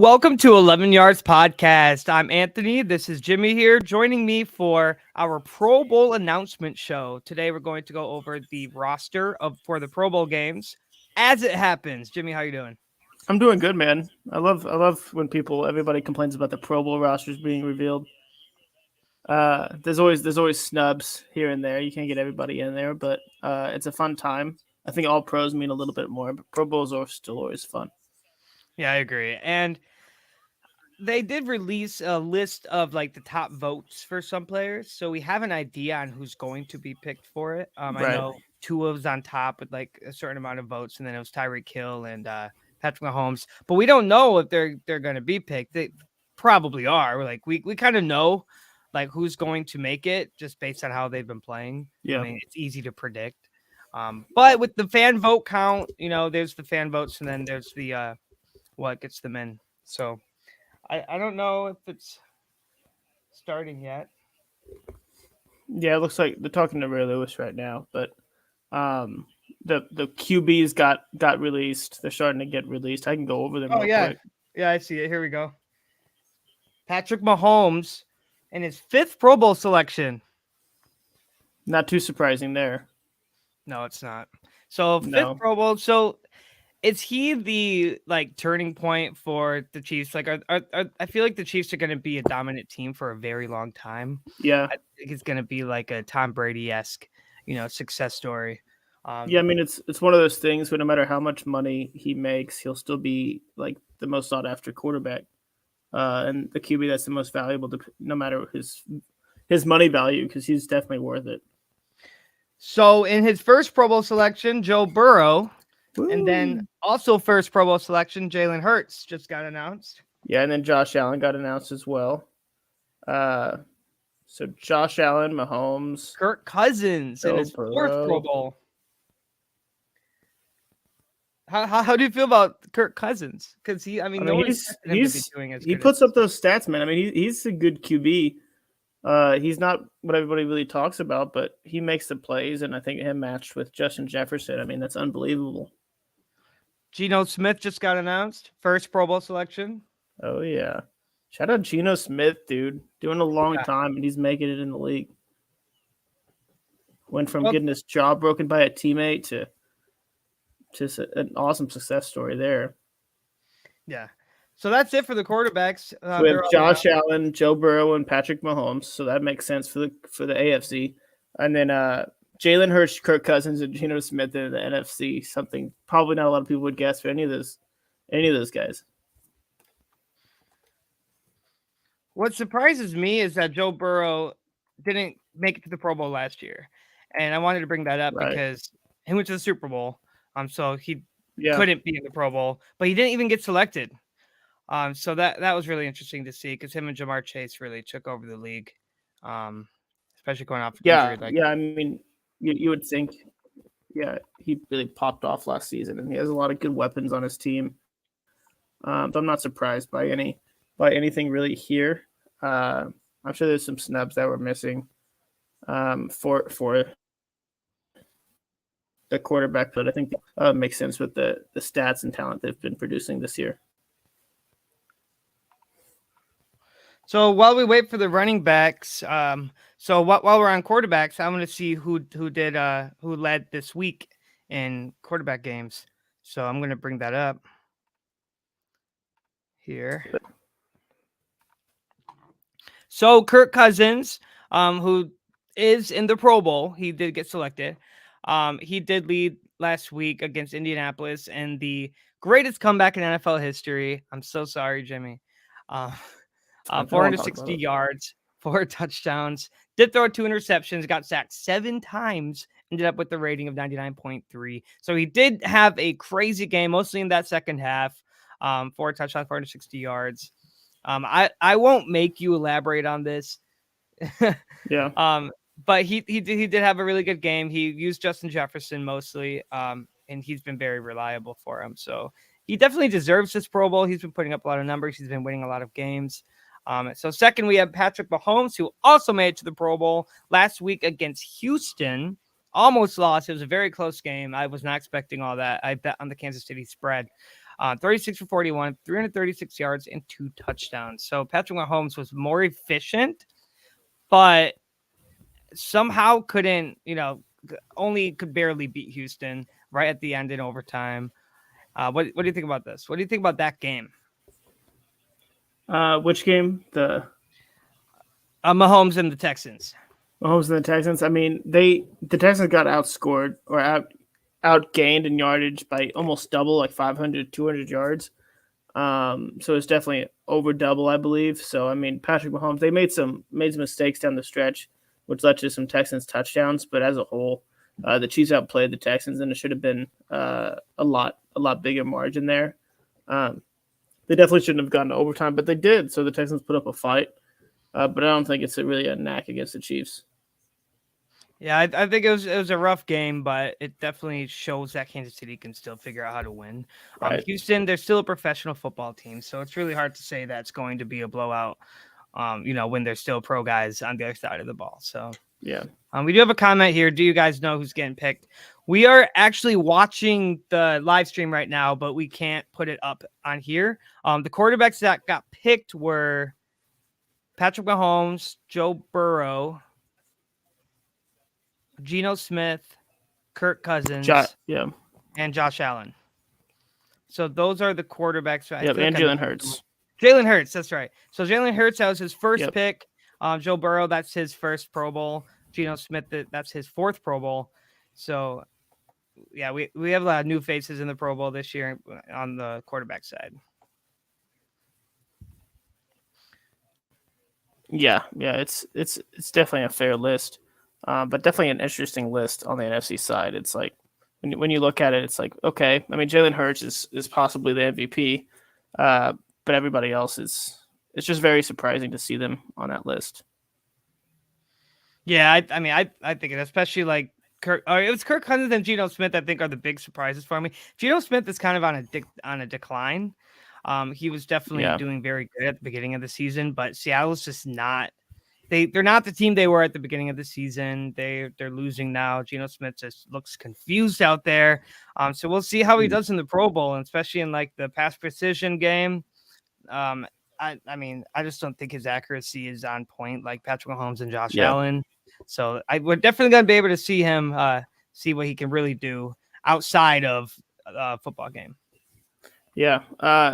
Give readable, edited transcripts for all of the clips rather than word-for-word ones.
Welcome to 11 Yards Podcast. I'm Anthony. This is Jimmy here, joining me for our Pro Bowl announcement show. Today, we're going to go over the roster for the Pro Bowl games as it happens. Jimmy, how you doing? I'm doing good, man. I love when everybody complains about the Pro Bowl rosters being revealed. There's always snubs here and there. You can't get everybody in there, but it's a fun time. I think all pros mean a little bit more, but Pro Bowls are still always fun. Yeah, I agree. And they did release a list of like the top votes for some players, so we have an idea on who's going to be picked for it. I Right. know Tua was on top with like a certain amount of votes, and then it was Tyreek Hill and Patrick Mahomes, but we don't know if they're going to be picked. They probably are. Like we kind of know like who's going to make it just based on how they've been playing. Yeah. I mean, it's easy to predict. But with the fan vote count, there's the fan votes, and then there's the what gets them in. So I don't know if it's starting yet. Yeah, it looks like they're talking to Ray Lewis right now, but the QBs got released. They're starting to get released. I can go over them. Oh, real quick. Yeah, I see it. Here we go. Patrick Mahomes and his 5th Pro Bowl selection. Not too surprising there. No, it's not. So 5th Pro Bowl. So is he the like turning point for the Chiefs? Like, I feel like the Chiefs are going to be a dominant team for a very long time. Yeah, I think it's going to be like a Tom Brady-esque, success story. Yeah, I mean it's one of those things where no matter how much money he makes, he'll still be like the most sought after quarterback, and the QB that's the most valuable, no matter his money value, because he's definitely worth it. So in his first Pro Bowl selection, Joe Burrow. Woo. And then also first Pro Bowl selection, Jalen Hurts just got announced. Yeah, and then Josh Allen got announced as well. So Josh Allen, Mahomes, Kirk Cousins in his 4th Pro Bowl. How do you feel about Kirk Cousins? Because he puts up those stats, man. I mean, he's a good QB. He's not what everybody really talks about, but he makes the plays, and I think him matched with Justin Jefferson. I mean, that's unbelievable. Geno Smith just got announced. First Pro Bowl selection. Oh, yeah. Shout out Geno Smith, dude. Doing a long time, and he's making it in the league. Went from getting his jaw broken by a teammate to just an awesome success story there. Yeah. So that's it for the quarterbacks. We have Josh Allen, Joe Burrow, and Patrick Mahomes. So that makes sense for the AFC. And then Jalen Hurts, Kirk Cousins, and Geno Smith in the NFC. Something probably not a lot of people would guess for any of those guys. What surprises me is that Joe Burrow didn't make it to the Pro Bowl last year, and I wanted to bring that up because he went to the Super Bowl, so he couldn't be in the Pro Bowl, but he didn't even get selected. So that was really interesting to see because him and Jamar Chase really took over the league, especially going off injury. I mean. You would think, he really popped off last season, and he has a lot of good weapons on his team. But I'm not surprised by anything really here. I'm sure there's some snubs that we're missing for the quarterback, but I think makes sense with the stats and talent they've been producing this year. So while we wait for the running backs, while we're on quarterbacks, I want to see who led this week in quarterback games. So I'm going to bring that up here. So Kirk Cousins, who is in the Pro Bowl, he did get selected. He did lead last week against Indianapolis in the greatest comeback in NFL history. I'm so sorry, Jimmy. 460 yards, 4 touchdowns, did throw 2 interceptions, got sacked 7 times, ended up with a rating of 99.3. So he did have a crazy game, mostly in that second half. 4 touchdowns, 460 yards. I won't make you elaborate on this. But he did have a really good game. He used Justin Jefferson mostly, and he's been very reliable for him. So he definitely deserves this Pro Bowl. He's been putting up a lot of numbers. He's been winning a lot of games. So second, we have Patrick Mahomes, who also made it to the Pro Bowl last week against Houston. Almost lost. It was a very close game. I was not expecting all that. I bet on the Kansas City spread. 36 for 41, 336 yards, and 2 touchdowns. So Patrick Mahomes was more efficient, but somehow couldn't, only could barely beat Houston right at the end in overtime. What do you think about this? What do you think about that game? Which game? The Mahomes and the Texans. Mahomes and the Texans. I mean, the Texans got outscored or outgained in yardage by almost double, like 500, 200 yards. So it's definitely over double, I believe. So I mean, Patrick Mahomes, they made some mistakes down the stretch, which led to some Texans touchdowns. But as a whole, the Chiefs outplayed the Texans, and it should have been a lot bigger margin there. They definitely shouldn't have gone to overtime, but they did. So the Texans put up a fight. But I don't think it's really a knack against the Chiefs. Yeah, I think it was a rough game, but it definitely shows that Kansas City can still figure out how to win. Right. Houston, they're still a professional football team, so it's really hard to say that's going to be a blowout. When there's still pro guys on the other side of the ball. So yeah, we do have a comment here. Do you guys know who's getting picked? We are actually watching the live stream right now, but we can't put it up on here. The quarterbacks that got picked were Patrick Mahomes, Joe Burrow, Geno Smith, Kirk Cousins, and Josh Allen. So those are the quarterbacks. Yeah, and Jalen Hurts. Jalen Hurts, that's right. So Jalen Hurts, that was his first pick. Joe Burrow, that's his first Pro Bowl. Geno Smith, that's his fourth Pro Bowl. So, yeah, we have a lot of new faces in the Pro Bowl this year on the quarterback side. Yeah, it's definitely a fair list, but definitely an interesting list on the NFC side. It's like when you look at it, it's like, okay, I mean, Jalen Hurts is possibly the MVP, but everybody else it's just very surprising to see them on that list. Yeah, I think it, especially like Kirk. It was Kirk Cousins and Geno Smith, I think, are the big surprises for me. Geno Smith is kind of on a decline. He was definitely doing very good at the beginning of the season, but Seattle's just not. They're not the team they were at the beginning of the season. They're losing now. Geno Smith just looks confused out there. So we'll see how he does in the Pro Bowl, and especially in like the pass precision game. I just don't think his accuracy is on point like Patrick Mahomes and Josh Allen. So we're definitely going to be able to see him see what he can really do outside of a football game. Yeah.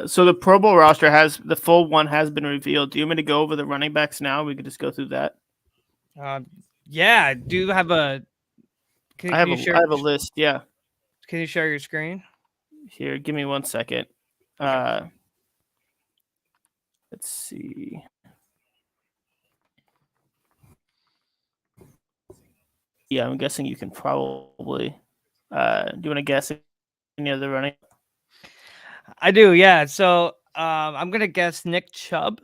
So the Pro Bowl roster the full one has been revealed. Do you want me to go over the running backs now? We could just go through that. Yeah. Do you have a? I have a list. Yeah. Can you share your screen? Here, give me 1 second. Let's see. Yeah, I'm guessing you can probably. Do you want to guess any of the running? I do, yeah. So I'm gonna guess Nick Chubb,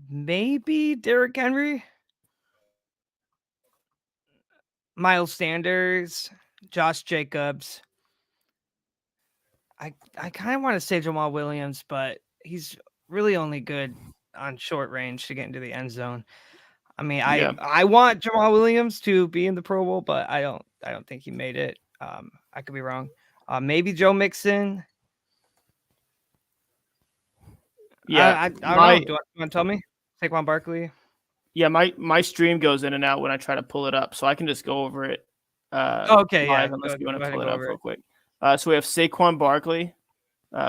maybe Derrick Henry, Miles Sanders, Josh Jacobs. I kind of want to say Jamal Williams, but he's really only good on short range to get into the end zone. I mean, I want Jamal Williams to be in the Pro Bowl, but I don't think he made it. I could be wrong. Maybe Joe Mixon. Yeah, I don't know. Do you want to tell me? Saquon Barkley. Yeah, my stream goes in and out when I try to pull it up, so I can just go over it. Okay, live, unless you want to pull it up real quick. So we have Saquon Barkley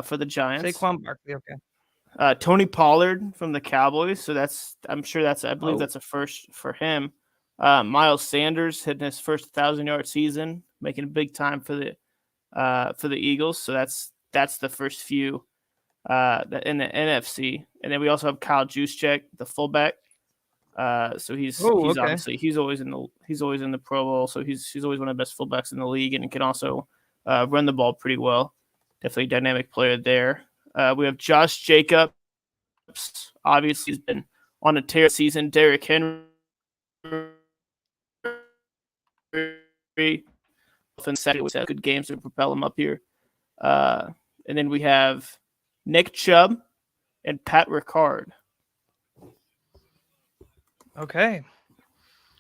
for the Giants. Saquon Barkley, okay. Tony Pollard from the Cowboys. So I believe that's a first for him. Miles Sanders hitting his first 1,000-yard season, making a big time for the Eagles. So that's the first few in the NFC. And then we also have Kyle Juszczyk, the fullback. So he's obviously he's always in the Pro Bowl. So he's always one of the best fullbacks in the league, and can also run the ball pretty well. Definitely a dynamic player there. We have Josh Jacobs. Obviously, he's been on a tear season. Derrick Henry. And second, we have good games to propel him up here. And then we have Nick Chubb and Pat Ricard.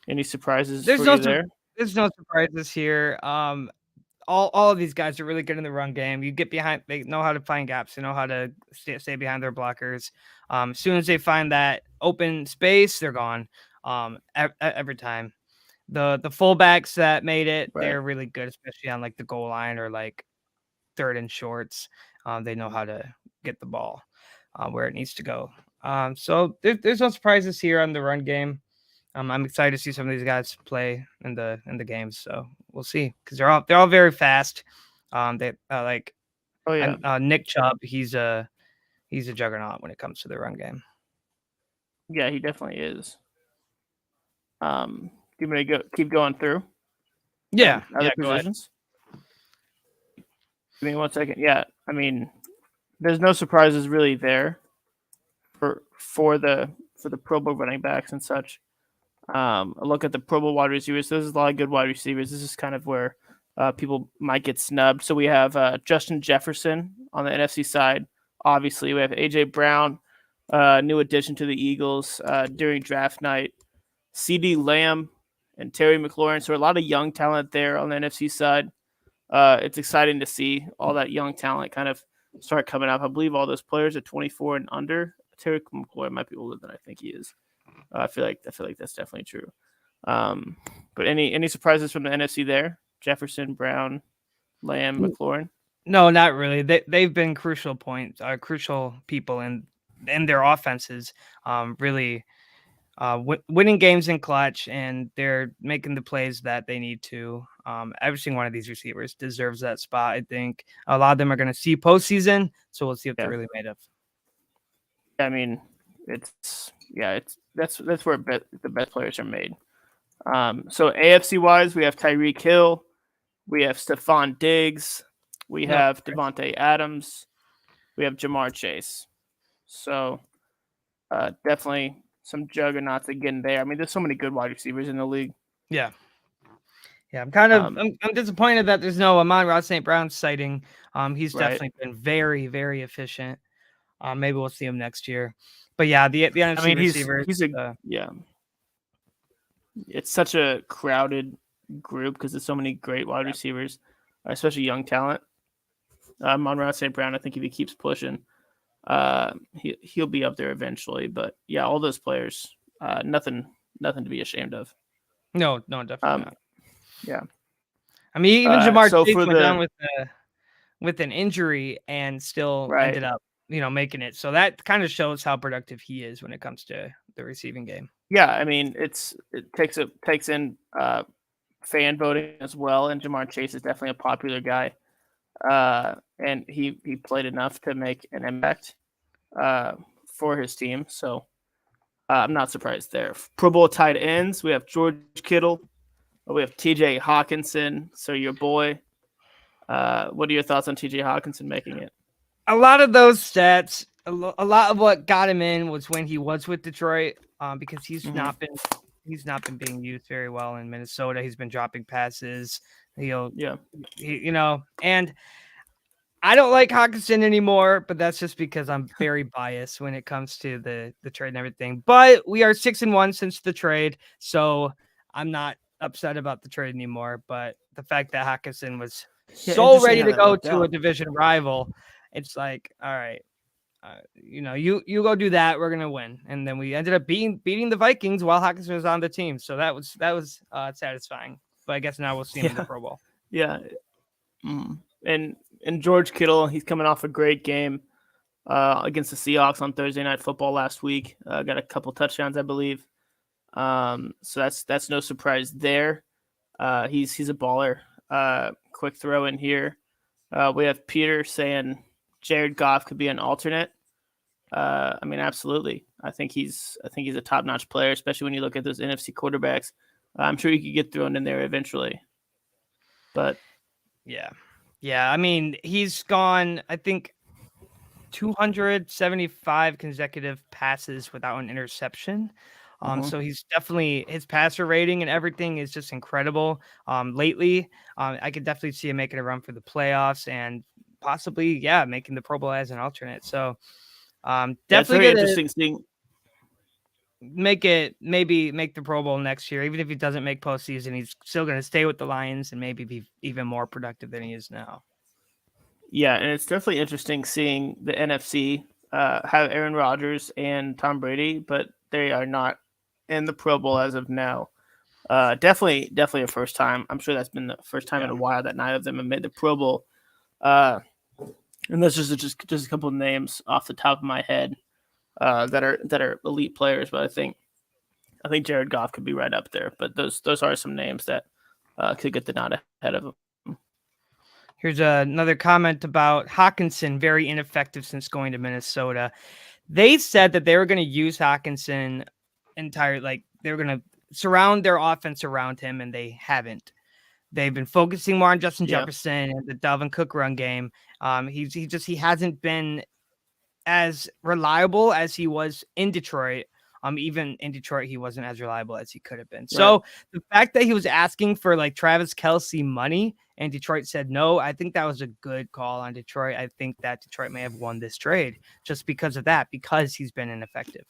Any surprises there? There's no surprises here. all of these guys are really good in the run game. You get behind, they know how to find gaps, they know how to stay behind their blockers. As soon as they find that open space, they're gone. Every time. The fullbacks that made it, they're really good, especially on like the goal line or like third and shorts. They know how to get the ball where it needs to go. So there's no surprises here on the run game. I'm excited to see some of these guys play in the games. So we'll see, because they're all very fast. They like Nick Chubb. He's a juggernaut when it comes to the run game. Yeah, he definitely is. Do you want to keep going through? Yeah. Other positions. Give me 1 second. Yeah, I mean, there's no surprises really there for the Pro Bowl running backs and such. A look at the Pro Bowl wide receivers. There's a lot of good wide receivers. This is kind of where people might get snubbed. So we have Justin Jefferson on the NFC side. Obviously, we have AJ Brown, new addition to the Eagles during draft night. CeeDee Lamb and Terry McLaurin. So a lot of young talent there on the NFC side. It's exciting to see all that young talent kind of start coming up. I believe all those players are 24 and under. Terry McLaurin might be older than I think he is. I feel like that's definitely true. But any surprises from the NFC there? Jefferson, Brown, Lamb, McLaurin? No, not really. They've been crucial people in their offenses. Really winning games in clutch, and they're making the plays that they need to. Every single one of these receivers deserves that spot. I think a lot of them are going to see postseason, so we'll see what they're really made of. I mean, that's where the best players are made. So AFC wise, we have Tyreek Hill, we have Stephon Diggs, we have Devontae Adams, we have Jamar Chase. So definitely some juggernauts again there. I mean, there's so many good wide receivers in the league. Yeah. I'm kind of I'm disappointed that there's no Amon-Ra St. Brown sighting. He's definitely been very, very efficient. Maybe we'll see him next year. But yeah, the NFC receivers. It's such a crowded group because there's so many great wide receivers, especially young talent. Amon-Ra St. Brown, I think if he keeps pushing, he'll be up there eventually. But yeah, all those players, nothing to be ashamed of. No, definitely not. Yeah. I mean, even Jamar Chase went down with an injury and still ended up, making it. So that kind of shows how productive he is when it comes to the receiving game. Yeah, I mean, it takes in fan voting as well, and Jamar Chase is definitely a popular guy, and he played enough to make an impact for his team. So I'm not surprised there. Pro Bowl tight ends, we have George Kittle, we have T.J. Hawkinson. So your boy. What are your thoughts on T.J. Hawkinson making it? A lot of those stats, a lot of what got him in was when he was with Detroit, because he's not been being used very well in Minnesota. He's been dropping passes. And I don't like Hawkinson anymore, but that's just because I'm very biased when it comes to the trade and everything. But we are 6-1 since the trade, so I'm not upset about the trade anymore. But the fact that Hawkinson was so ready to go to a division rival, it's like, all right, you go do that, we're gonna win. And then we ended up beating the Vikings while Hawkinson was on the team, so that was satisfying. But I guess now we'll see him in the Pro Bowl. Yeah. And George Kittle, he's coming off a great game against the Seahawks on Thursday Night Football last week. Got a couple touchdowns, I believe. So that's no surprise there. He's a baller. Quick throw in here. We have Peter saying Jared Goff could be an alternate. I mean, absolutely. I think he's a top-notch player, especially when you look at those NFC quarterbacks. I'm sure he could get thrown in there eventually. But yeah. I mean, he's gone, I think, 275 consecutive passes without an interception. So he's definitely, his passer rating and everything is just incredible. Lately, I could definitely see him making a run for the playoffs and possibly, making the Pro Bowl as an alternate. So definitely interesting seeing. make the Pro Bowl next year. Even if he doesn't make postseason, he's still going to stay with the Lions and maybe be even more productive than he is now. Yeah, and it's definitely interesting seeing the NFC have Aaron Rodgers and Tom Brady, but they are not in the Pro Bowl as of now. Definitely a first time. I'm sure that's been the first time in a while that neither of them have made the Pro Bowl. And that's just a couple of names off the top of my head that are elite players. But I think Jared Goff could be right up there. But those are some names that could get the nod ahead of him. Here's another comment about Hawkinson, very ineffective since going to Minnesota. They said that they were going to use Hawkinson they were going to surround their offense around him, and they haven't. They've been focusing more on Justin Jefferson and the Dalvin Cook run game. He hasn't been as reliable as he was in Detroit. Even in Detroit, he wasn't as reliable as he could have been. So the fact that he was asking for like Travis Kelce money and Detroit said no, I think that was a good call on Detroit. I think that Detroit may have won this trade just because of that, because he's been ineffective.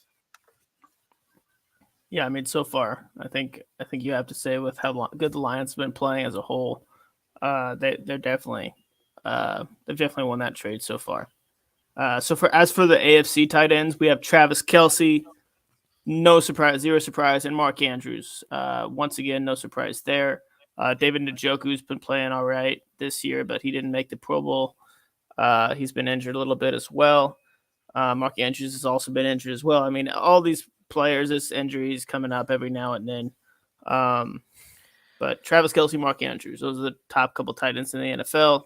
Yeah, I mean, so far, I think you have to say with how good the Lions have been playing as a whole, they've definitely won that trade so far. So for the AFC tight ends, we have Travis Kelce, no surprise, zero surprise, and Mark Andrews. Once again, no surprise there. David Njoku's been playing all right this year, but he didn't make the Pro Bowl. He's been injured a little bit as well. Mark Andrews has also been injured as well. I mean, all these players, this injuries coming up every now and then. But Travis Kelce, Mark Andrews, those are the top couple tight ends in the NFL.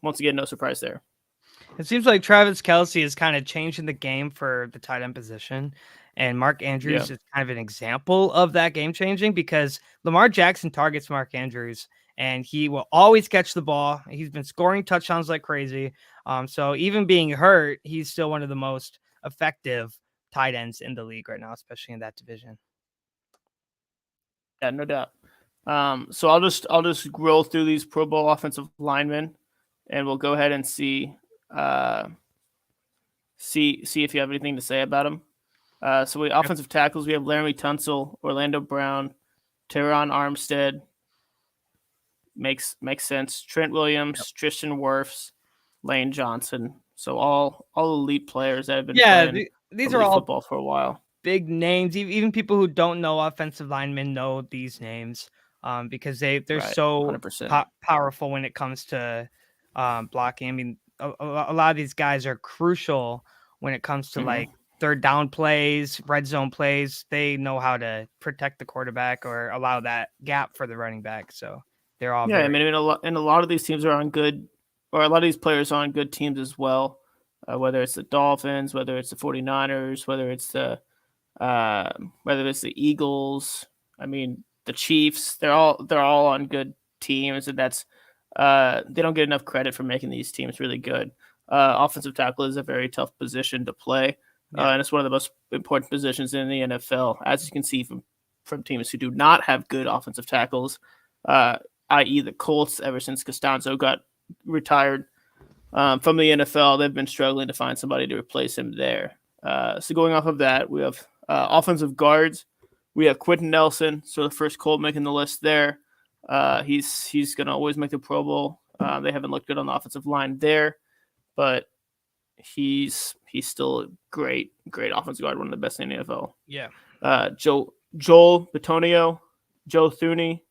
Once again, no surprise there. It seems like Travis Kelce is kind of changing the game for the tight end position. And Mark Andrews is kind of an example of that game changing, because Lamar Jackson targets Mark Andrews and he will always catch the ball. He's been scoring touchdowns like crazy. So even being hurt, he's still one of the most effective tight ends in the league right now, especially in that division. Yeah, no doubt. So I'll just roll through these Pro Bowl offensive linemen, and we'll go ahead and see if you have anything to say about them. So we offensive tackles, we have Laramie Tunsil, Orlando Brown, Teron Armstead. Makes sense. Trent Williams, Tristan Wirfs, Lane Johnson. So all elite players that have been playing these are all football for a while. Big names. Even people who don't know offensive linemen know these names because they're so powerful when it comes to blocking. I mean, a lot of these guys are crucial when it comes to like third down plays, red zone plays. They know how to protect the quarterback or allow that gap for the running back. So they're all a lot of these teams are on good, or a lot of these players are on good teams as well. Whether it's the Dolphins, whether it's the 49ers, whether it's the Eagles, I mean the Chiefs, they're all on good teams, and that's they don't get enough credit for making these teams really good. Offensive tackle is a very tough position to play, and it's one of the most important positions in the NFL, as you can see from teams who do not have good offensive tackles, i.e. the Colts. Ever since Costanzo got retired from the NFL, they've been struggling to find somebody to replace him there. So going off of that, we have offensive guards. We have Quentin Nelson, so the first Colt making the list there. He's going to always make the Pro Bowl. They haven't looked good on the offensive line there, but he's still a great offensive guard, one of the best in the NFL. Yeah. Joel Bitonio, Joe Thuney,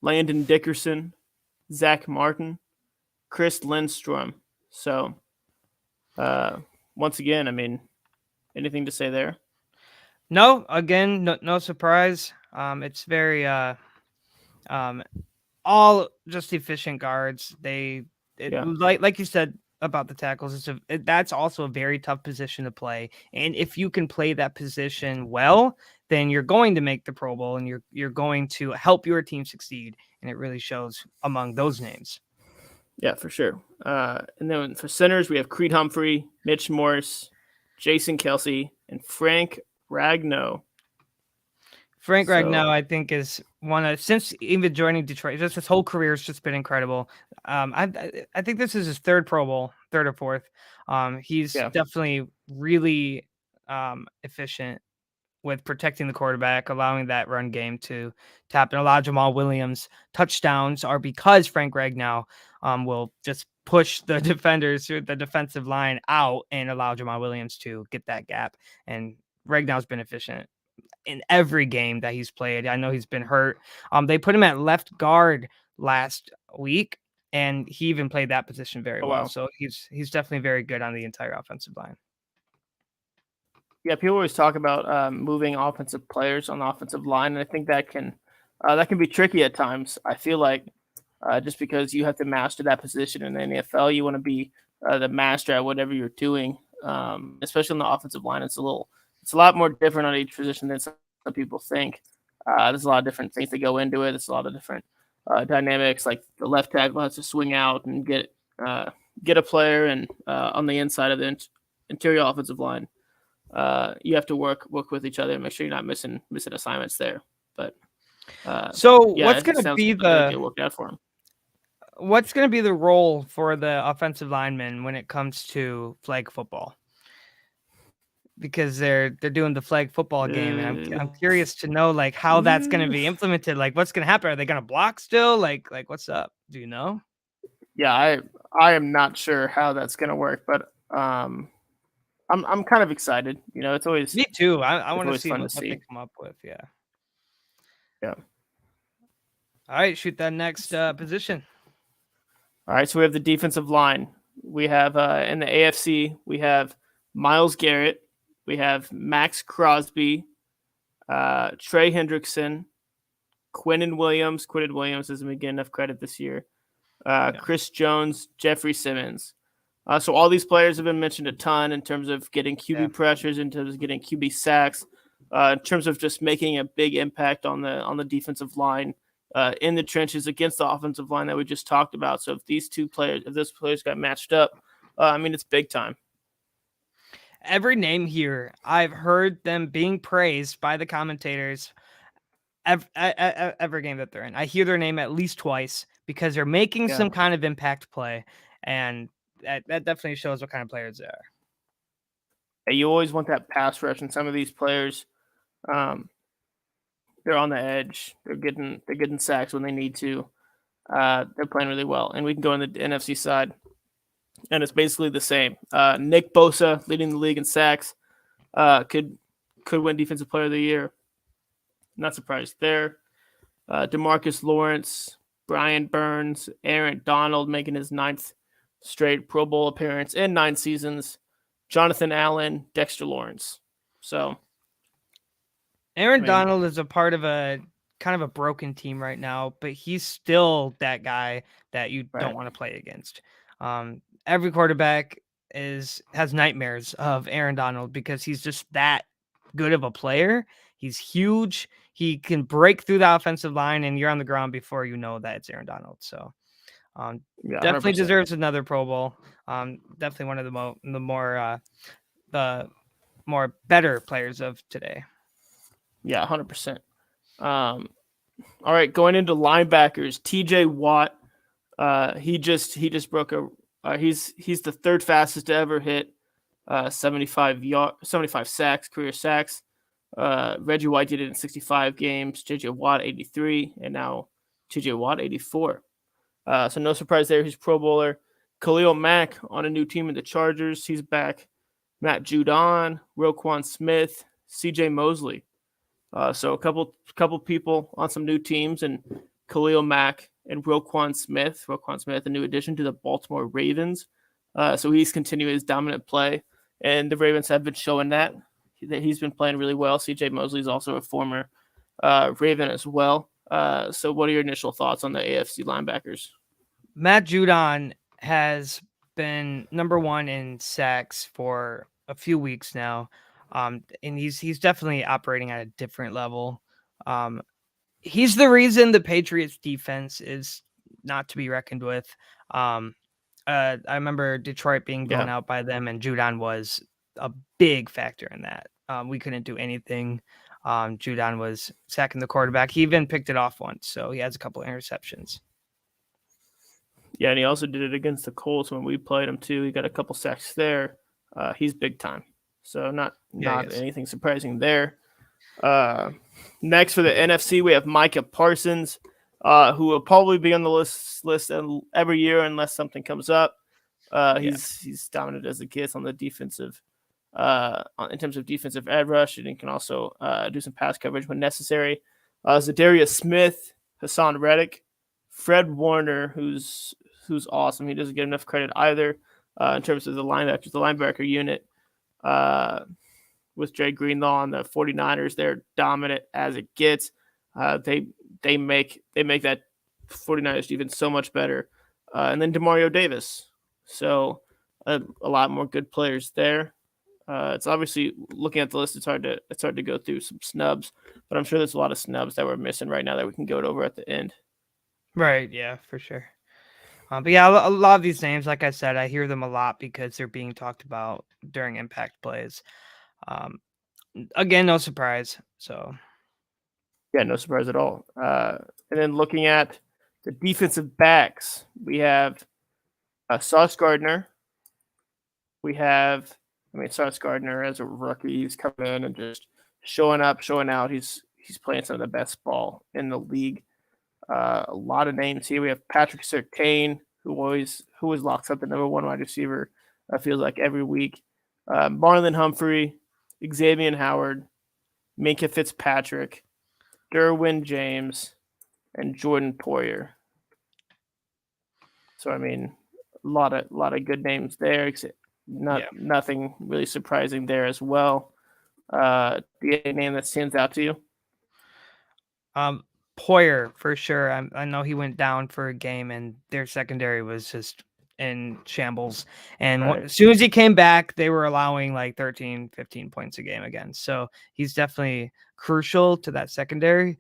Landon Dickerson, Zach Martin, Chris Lindstrom. So once again, I mean, anything to say there? No, again, no surprise. It's very all just efficient guards. Like you said about the tackles, that's also a very tough position to play. And if you can play that position well, then you're going to make the Pro Bowl, and you're going to help your team succeed. And it really shows among those names. Yeah, for sure. And then for centers, we have Creed Humphrey, Mitch Morse, Jason Kelce, and Frank Ragnow. Ragnow, I think, is since even joining Detroit, just his whole career has just been incredible. I think this is his third Pro Bowl, third or fourth. He's definitely really efficient with protecting the quarterback, allowing that run game to tap. And a lot of Jamal Williams touchdowns are because Frank Ragnow will just push the defenders through the defensive line out and allow Jamal Williams to get that gap. And Ragnow's been efficient in every game that he's played. I know he's been hurt. They put him at left guard last week, and he even played that position very well. Wow. So he's definitely very good on the entire offensive line. Yeah, people always talk about moving offensive players on the offensive line, and I think that can be tricky at times. I feel like just because you have to master that position in the NFL, you want to be the master at whatever you're doing, especially on the offensive line. It's a lot more different on each position than some people think. There's a lot of different things that go into it. There's a lot of different dynamics, like the left tackle has to swing out and get a player, and on the inside of the interior offensive line, you have to work with each other and make sure you're not missing assignments there. But what's going to be worked out for him? What's going to be the role for the offensive linemen when it comes to flag football? Because they're doing the flag football game, and I'm curious to know like how that's going to be implemented. Like, what's going to happen? Are they going to block still? Like what's up? Do you know? Yeah, I am not sure how that's going to work, but I'm kind of excited. You know, it's always me too. I want to see what they come up with. Yeah. All right, shoot that next position. All right, so we have the defensive line. We have in the AFC, we have Myles Garrett, we have Max Crosby, Trey Hendrickson, Quinnen Williams. Quinnen Williams doesn't get enough credit this year. Chris Jones, Jeffrey Simmons. So all these players have been mentioned a ton in terms of getting QB pressures, in terms of getting QB sacks, in terms of just making a big impact on the defensive line. In the trenches against the offensive line that we just talked about. So if those players got matched up, it's big time. Every name here, I've heard them being praised by the commentators every game that they're in. I hear their name at least twice because they're making some kind of impact play, and that definitely shows what kind of players they are. Yeah, you always want that pass rush, and some of these players, they're on the edge. They're getting sacks when they need to. They're playing really well. And we can go on the NFC side, and it's basically the same. Nick Bosa leading the league in sacks. Could win Defensive Player of the Year. Not surprised there. DeMarcus Lawrence, Brian Burns, Aaron Donald making his 9th straight Pro Bowl appearance in 9 seasons. Jonathan Allen, Dexter Lawrence. So Aaron Donald is a part of a kind of a broken team right now, but he's still that guy that you don't want to play against. Every quarterback has nightmares of Aaron Donald because he's just that good of a player. He's huge. He can break through the offensive line, and you're on the ground before you know that it's Aaron Donald. So definitely 100%. Deserves another Pro Bowl. Definitely one of the more better players of today. Yeah, 100%. All right, going into linebackers, TJ Watt. He just broke he's the 3rd fastest to ever hit 75 sacks, career sacks. Reggie White did it in 65 games. JJ Watt 83, and now TJ Watt 84. So no surprise there. He's Pro Bowler. Khalil Mack on a new team in the Chargers. He's back. Matt Judon, Roquan Smith, CJ Mosley. So a couple people on some new teams, and Khalil Mack and Roquan Smith. Roquan Smith, a new addition to the Baltimore Ravens. So he's continuing his dominant play, and the Ravens have been showing that he's been playing really well. CJ Mosley is also a former Raven as well. So what are your initial thoughts on the AFC linebackers? Matt Judon has been number 1 in sacks for a few weeks now. And he's definitely operating at a different level. He's the reason the Patriots defense is not to be reckoned with. I remember Detroit being blown out by them, and Judon was a big factor in that. We couldn't do anything. Judon was sacking the quarterback. He even picked it off once, so he has a couple of interceptions. Yeah, and he also did it against the Colts when we played him too. He got a couple sacks there. He's big time. So not anything surprising there. Next for the NFC, we have Micah Parsons, who will probably be on the list every year unless something comes up. He's dominant as it gets on the defensive, in terms of defensive edge rush, and he can also do some pass coverage when necessary. Zadarius Smith, Hassan Reddick, Fred Warner, who's awesome. He doesn't get enough credit either in terms of the linebacker unit. With Jay Greenlaw on the 49ers, they're dominant as it gets. They make that 49ers defense so much better. And then Demario Davis. So a lot more good players there. It's obviously, looking at the list, it's hard to go through some snubs, but I'm sure there's a lot of snubs that we're missing right now that we can go over at the end. Right. Yeah, for sure. But yeah, a lot of these names, like I said, I hear them a lot because they're being talked about during impact plays. Again, no surprise. So yeah, no surprise at all. And then looking at the defensive backs, we have Sauce Gardner. We have, Sauce Gardner as a rookie, he's coming in and just showing up, showing out. He's playing some of the best ball in the league. A lot of names here. We have Patrick Surtain, who always locks up the number one wide receiver. Feels like every week. Marlon Humphrey, Xavier Howard, Minkah Fitzpatrick, Derwin James, and Jordan Poyer. So a lot of good names there. Nothing really surprising there as well. The name that stands out to you? Poyer for sure. I know he went down for a game, and their secondary was just in shambles. And as soon as he came back, they were allowing like 13, 15 points a game again. So he's definitely crucial to that secondary.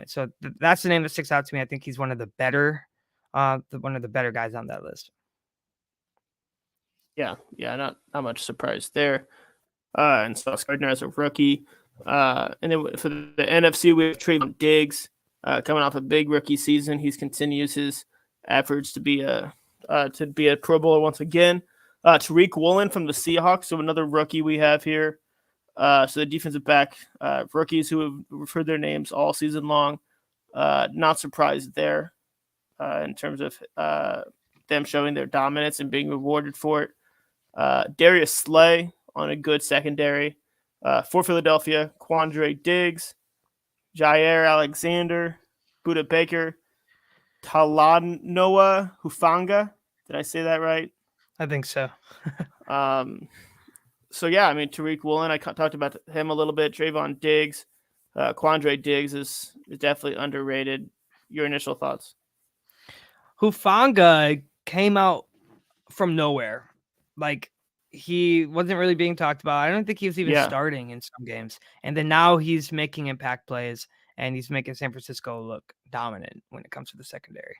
So that's the name that sticks out to me. I think he's one of the better guys on that list. Yeah, not much surprise there. And Sauce Gardner as a rookie. And then for the NFC, we have Trayvon Diggs coming off a big rookie season. He continues his efforts to be a Pro Bowler once again. Tariq Woolen from the Seahawks, so another rookie we have here. So the defensive back rookies who have referred their names all season long. Not surprised there in terms of them showing their dominance and being rewarded for it. Darius Slay on a good secondary. For Philadelphia, Quandre Diggs, Jair Alexander, Buda Baker, Talanoa Hufanga. Did I say that right? I think so. So yeah, Tariq Woolen, I talked about him a little bit. Trayvon Diggs, Quandre Diggs is definitely underrated. Your initial thoughts? Hufanga came out from nowhere. Like, he wasn't really being talked about. I don't think he was even starting in some games. And then now he's making impact plays, and he's making San Francisco look dominant when it comes to the secondary.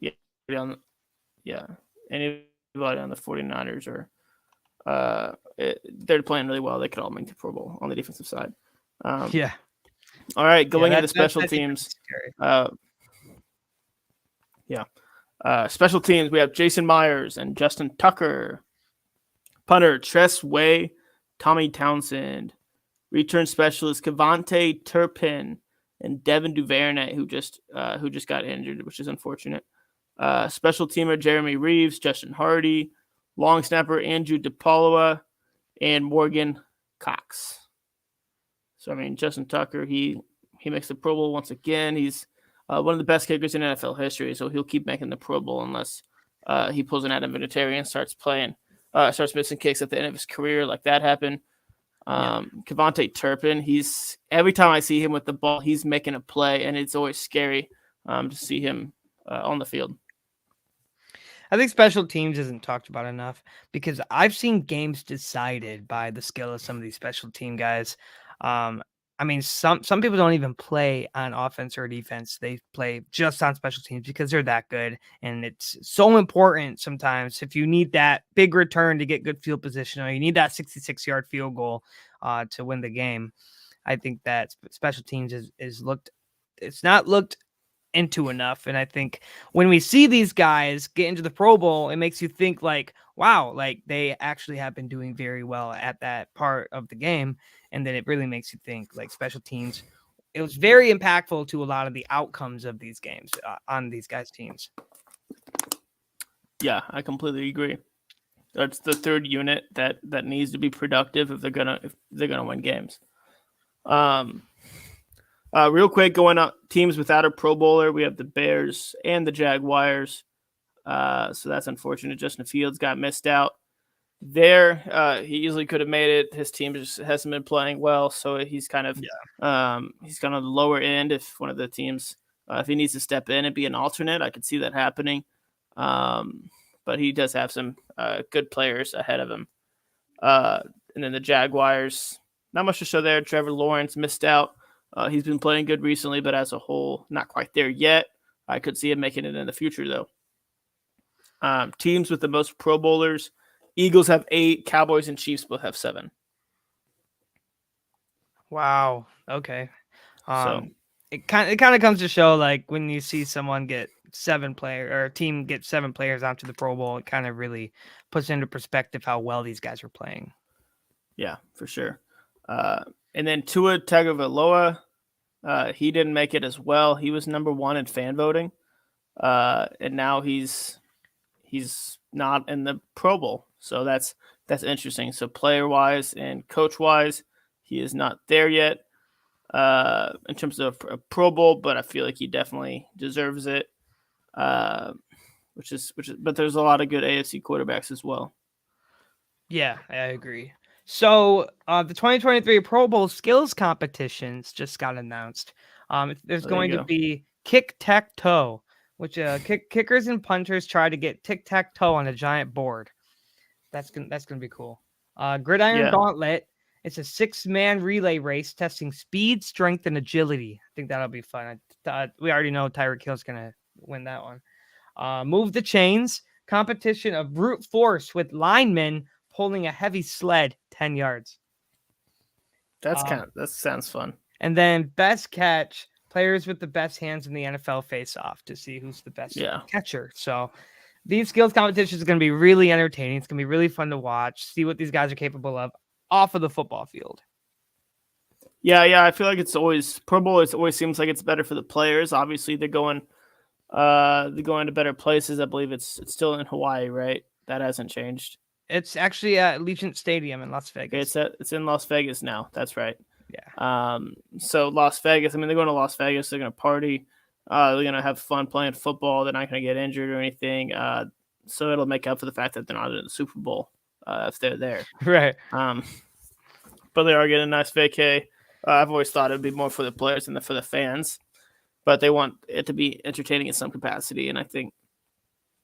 Anybody on the 49ers they're playing really well. They could all make the Pro Bowl on the defensive side. All right, going into special teams. Special teams, we have Jason Myers and Justin Tucker. Punter, Tress Way, Tommy Townsend. Return specialist, Cavante Turpin and Devin Duvernay, who just got injured, which is unfortunate. Special teamer, Jeremy Reeves, Justin Hardy. Long snapper, Andrew DePaula, and Morgan Cox. So, Justin Tucker, he makes the Pro Bowl once again. He's one of the best kickers in NFL history, so he'll keep making the Pro Bowl unless he pulls an Adam Vinatieri and starts missing kicks at the end of his career, like that happened. Cavante Turpin, every time I see him with the ball, he's making a play, and it's always scary to see him on the field. I think special teams isn't talked about enough because I've seen games decided by the skill of some of these special team guys. Some people don't even play on offense or defense. They play just on special teams because they're that good. And it's so important sometimes if you need that big return to get good field position, or you need that 66-yard field goal to win the game. I think that special teams it's not looked into enough. And I think when we see these guys get into the Pro Bowl, it makes you think like, wow, like they actually have been doing very well at that part of the game. And then it really makes you think like special teams. It was very impactful to a lot of the outcomes of these games on these guys' teams. Yeah, I completely agree. That's the third unit that needs to be productive if they're gonna win games. Real quick, going up teams without a Pro Bowler, we have the Bears and the Jaguars. So that's unfortunate. Justin Fields got missed out there. He easily could have made it. His team just hasn't been playing well, so he's kind of he's kind of the lower end. If one of the teams, if he needs to step in and be an alternate, I could see that happening. But he does have some good players ahead of him. And then the Jaguars, not much to show there. Trevor Lawrence missed out. He's been playing good recently, but as a whole, not quite there yet. I could see him making it in the future, though. Teams with the most Pro Bowlers, Eagles have 8, Cowboys and Chiefs both have 7. Wow. Okay. So it kind of comes to show like when you see someone get 7 players or a team get 7 players onto the Pro Bowl, it kind of really puts into perspective how well these guys are playing. Yeah, for sure. And then Tua Tagovailoa, he didn't make it as well. He was number 1 in fan voting, and now he's not in the Pro Bowl. So that's interesting. So player wise and coach wise, he is not there yet in terms of a Pro Bowl, but I feel like he definitely deserves it. But there's a lot of good AFC quarterbacks as well. Yeah, I agree. So the 2023 Pro Bowl skills competitions just got announced. There's going to be kick-tack-toe, which kickers and punters try to get tic-tac-toe on a giant board. That's gonna be cool. Gridiron Gauntlet. It's a 6-man relay race testing speed, strength, and agility. I think that'll be fun. We already know Tyreek Hill's gonna win that one. Move the chains competition of brute force with linemen pulling a heavy sled 10 yards. That sounds fun. And then best catch, players with the best hands in the NFL face off to see who's the best catcher. So these skills competitions are going to be really entertaining. It's going to be really fun to watch, see what these guys are capable of off of the football field. Yeah. I feel like it's always Pro Bowl. It always seems like it's better for the players. Obviously, they're going to better places. I believe it's still in Hawaii, right? That hasn't changed. It's actually at Allegiant Stadium in Las Vegas. Okay, it's in Las Vegas now. That's right. Yeah. So Las Vegas. I mean, they're going to Las Vegas. They're going to party. They're going to have fun playing football. They're not going to get injured or anything. So it'll make up for the fact that they're not in the Super Bowl if they're there. Right. But they are getting a nice vacay. I've always thought it would be more for the players than for the fans. But they want it to be entertaining in some capacity. And I think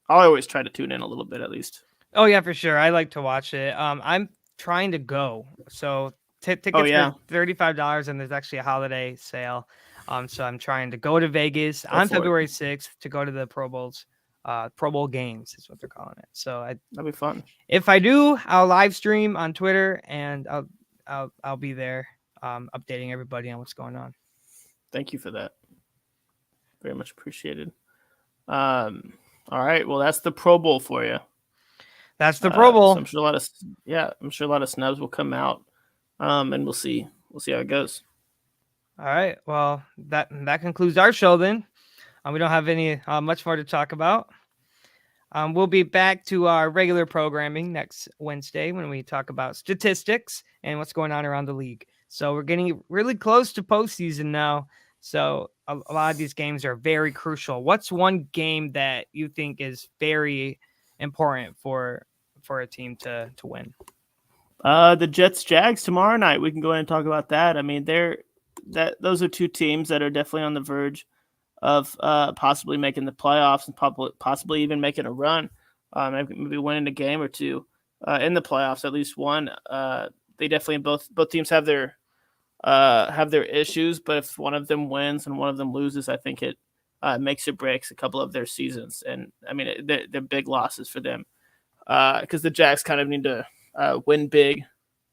I'll always try to tune in a little bit at least. Oh, yeah, for sure. I like to watch it. I'm trying to go. So tickets are $35, and there's actually a holiday sale. So I'm trying to go to Vegas on February 6th to go to the Pro Bowls. Pro Bowl games is what they're calling it. So that'll be fun. If I do, I'll live stream on Twitter, and I'll be there updating everybody on what's going on. Thank you for that. Very much appreciated. All right. Well, that's the Pro Bowl for you. That's the Pro Bowl. So I'm sure a lot of snubs will come out, and we'll see how it goes. All right. Well, that concludes our show then. We don't have any much more to talk about. We'll be back to our regular programming next Wednesday when we talk about statistics and what's going on around the league. So we're getting really close to postseason now. So a lot of these games are very crucial. What's one game that you think is very important for a team to win? The Jets-Jags tomorrow night. We can go ahead and talk about that. I mean, those are two teams that are definitely on the verge of possibly making the playoffs and possibly even making a run. Maybe winning a game or two in the playoffs, at least one. They definitely both teams have their issues, but if one of them wins and one of them loses, I think it makes or breaks a couple of their seasons. And I mean, they're big losses for them because the Jags kind of need to win big.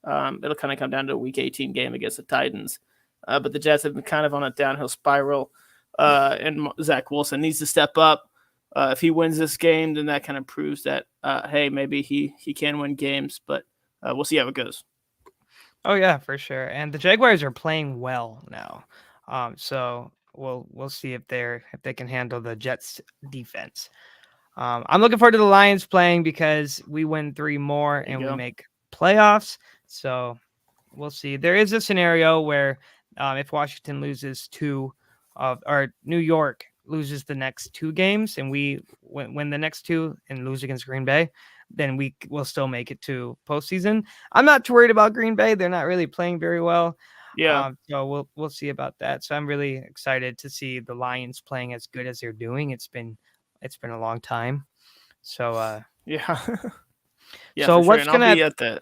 It'll kind of come down to a Week 18 game against the Titans, but the Jets have been kind of on a downhill spiral. and Zach Wilson needs to step up. If he wins this game, then that kind of proves that hey, maybe he can win games, but we'll see how it goes. Oh yeah, for sure. And the Jaguars are playing well now, so we'll see if they can handle the Jets defense. I'm looking forward to the Lions playing because we win 3 more and we make playoffs. So we'll see. There is a scenario where if Washington loses 2 or New York loses the next 2 games and we win the next 2 and lose against Green Bay, then we will still make it to postseason. I'm not too worried about Green Bay. They're not really playing very well. Yeah. So we'll see about that. So I'm really excited to see the Lions playing as good as they're doing. It's been a long time. So yeah. Yeah. So what's sure. gonna be at the?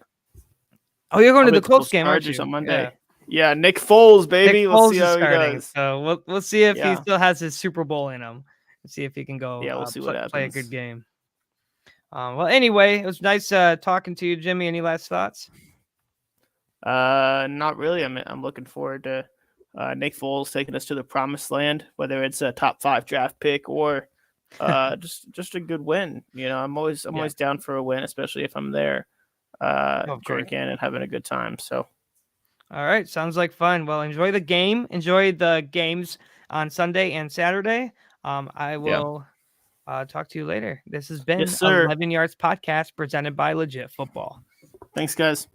Oh, you're going to the Colts game, aren't you? On Monday. Yeah, Nick Foles, baby. Nick Let's Foles see how is he starting. does. So we'll see if he still has his Super Bowl in him. Let's see if he can go. Yeah, we'll see what happens. Play a good game. Well, anyway, it was nice talking to you, Jimmy. Any last thoughts? Not really. I'm looking forward to Nick Foles taking us to the promised land, whether it's a top 5 draft pick or just a good win. You know, I'm always down for a win, especially if I'm there drinking and having a good time. So. All right, sounds like fun. Well, enjoy the game. Enjoy the games on Sunday and Saturday. I will talk to you later. This has been 11 Yards Podcast presented by Legit Football. Thanks, guys.